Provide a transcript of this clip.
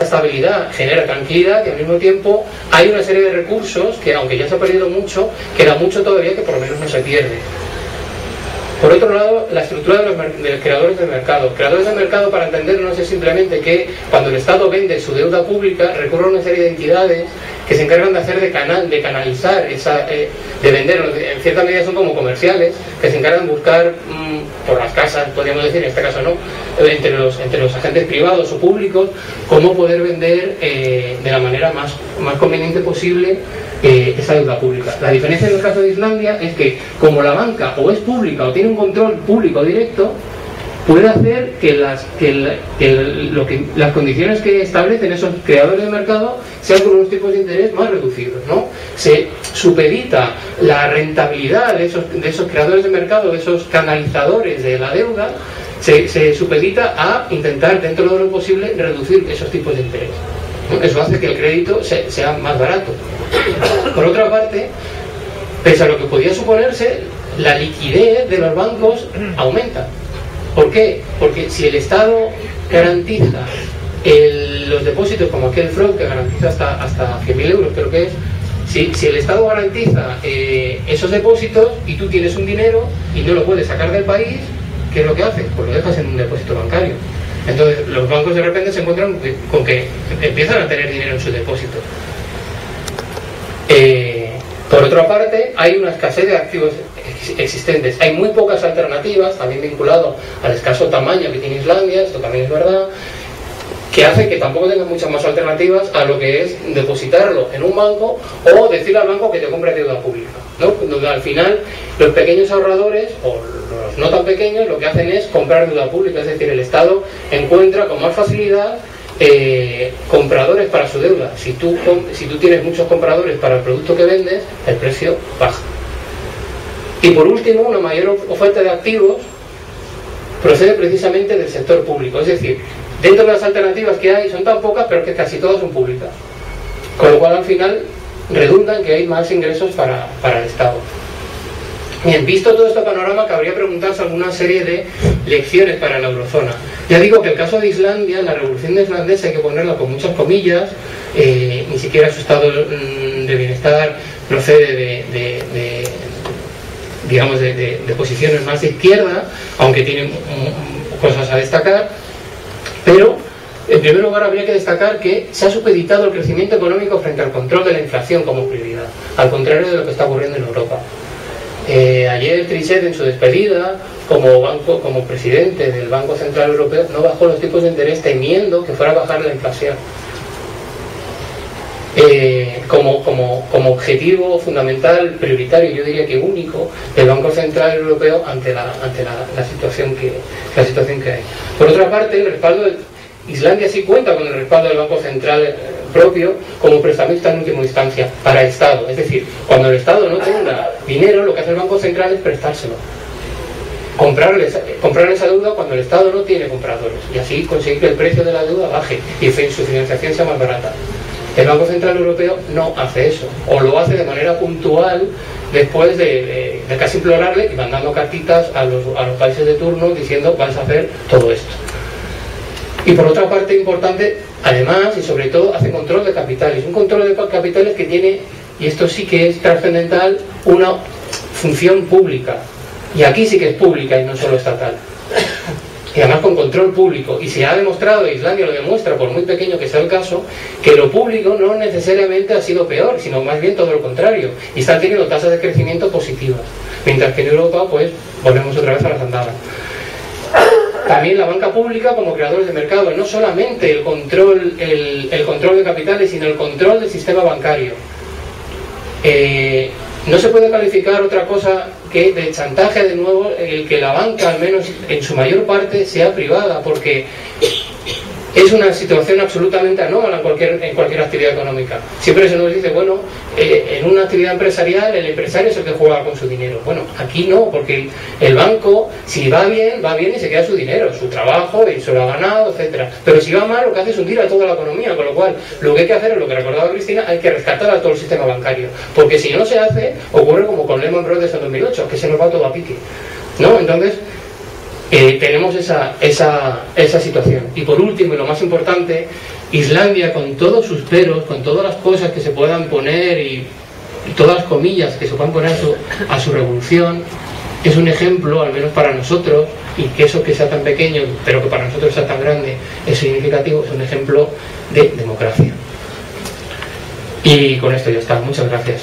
estabilidad genera tranquilidad y al mismo tiempo hay una serie de recursos que, aunque ya se ha perdido mucho, queda mucho todavía que por lo menos no se pierde. Por otro lado, la estructura de los creadores del mercado. Creadores del mercado, para entendernos, es simplemente que cuando el Estado vende su deuda pública, recurre a una serie de entidades que se encargan de hacer de canalizar de vender, en cierta medida son como comerciales, que se encargan de buscar por las casas, podríamos decir, en este caso no, entre los agentes privados o públicos, cómo poder vender de la manera más conveniente posible esa deuda pública. La diferencia en el caso de Islandia es que, como la banca o es pública o tiene un control público directo, puede hacer que las condiciones que establecen esos creadores de mercado sean con unos tipos de interés más reducidos, ¿no? Se supedita la rentabilidad de esos creadores de mercado, de esos canalizadores de la deuda, se supedita a intentar, dentro de lo posible, reducir esos tipos de interés, ¿no? Eso hace que el crédito sea más barato. Por otra parte, pese a lo que podía suponerse, la liquidez de los bancos aumenta. ¿Por qué? Porque si el Estado garantiza los depósitos, como aquel FROD que garantiza hasta 100.000 euros, creo que es, si el Estado garantiza esos depósitos y tú tienes un dinero y no lo puedes sacar del país, ¿qué es lo que haces? Pues lo dejas en un depósito bancario. Entonces los bancos de repente se encuentran con que empiezan a tener dinero en sus depósitos. Por otra parte, hay una escasez de activos existentes. Hay muy pocas alternativas, también vinculado al escaso tamaño que tiene Islandia, esto también es verdad, que hace que tampoco tengas muchas más alternativas a lo que es depositarlo en un banco o decirle al banco que te compre deuda pública, ¿no? Donde al final los pequeños ahorradores o los no tan pequeños lo que hacen es comprar deuda pública, es decir, el Estado encuentra con más facilidad compradores para su deuda. Si tú tienes muchos compradores para el producto que vendes, el precio baja. Y por último, una mayor oferta de activos procede precisamente del sector público, es decir, dentro de las alternativas que hay son tan pocas, pero que casi todas son públicas, con lo cual al final redunda en que hay más ingresos para el Estado. Bien, visto todo este panorama, cabría preguntarse alguna serie de lecciones para la eurozona. Ya digo que el caso de Islandia, la revolución islandesa, hay que ponerla con muchas comillas, ni siquiera su estado de bienestar procede de posiciones más de izquierda, aunque tienen cosas a destacar, pero en primer lugar habría que destacar que se ha supeditado el crecimiento económico frente al control de la inflación como prioridad, al contrario de lo que está ocurriendo en Europa. Ayer Trichet, en su despedida como presidente del Banco Central Europeo, no bajó los tipos de interés temiendo que fuera a bajar la inflación. Como objetivo fundamental, prioritario, yo diría que único, del Banco Central Europeo ante la situación que hay. Por otra parte, el respaldo de Islandia sí cuenta con el respaldo del Banco Central propio como prestamista en última instancia para el Estado. Es decir, cuando el Estado no tenga dinero, lo que hace el Banco Central es prestárselo. Comprar esa deuda cuando el Estado no tiene compradores, y así conseguir que el precio de la deuda baje y su financiación sea más barata. El Banco Central Europeo no hace eso, o lo hace de manera puntual después de casi implorarle y mandando cartitas a los países de turno diciendo vais a hacer todo esto. Y por otra parte importante, además y sobre todo, hace control de capitales. Un control de capitales que tiene, y esto sí que es trascendental, una función pública. Y aquí sí que es pública y no solo estatal. Y además con control público. Y se ha demostrado, Islandia lo demuestra, por muy pequeño que sea el caso, que lo público no necesariamente ha sido peor, sino más bien todo lo contrario. Y están teniendo tasas de crecimiento positivas. Mientras que en Europa, pues, volvemos otra vez a las andadas. También la banca pública como creadores de mercado, no solamente el control de capitales, sino el control del sistema bancario. No se puede calificar otra cosa que de chantaje, de nuevo, el que la banca, al menos en su mayor parte, sea privada, porque es una situación absolutamente anómala en cualquier actividad económica. Siempre se nos dice, bueno, en una actividad empresarial el empresario es el que juega con su dinero. Bueno, aquí no, porque el banco, si va bien y se queda su dinero, su trabajo, y se lo ha ganado, etcétera. Pero si va mal, lo que hace es hundir a toda la economía, con lo cual lo que hay que hacer es lo que recordaba Cristina, hay que rescatar a todo el sistema bancario. Porque si no se hace, ocurre como con Lehman Brothers en 2008, que se nos va todo a pique, ¿no? Entonces, tenemos esa situación. Y por último, y lo más importante, Islandia, con todos sus peros, con todas las cosas que se puedan poner y todas las comillas que se puedan poner a su revolución, es un ejemplo, al menos para nosotros, y que eso que sea tan pequeño, pero que para nosotros sea tan grande, es significativo, es un ejemplo de democracia. Y con esto ya está. Muchas gracias.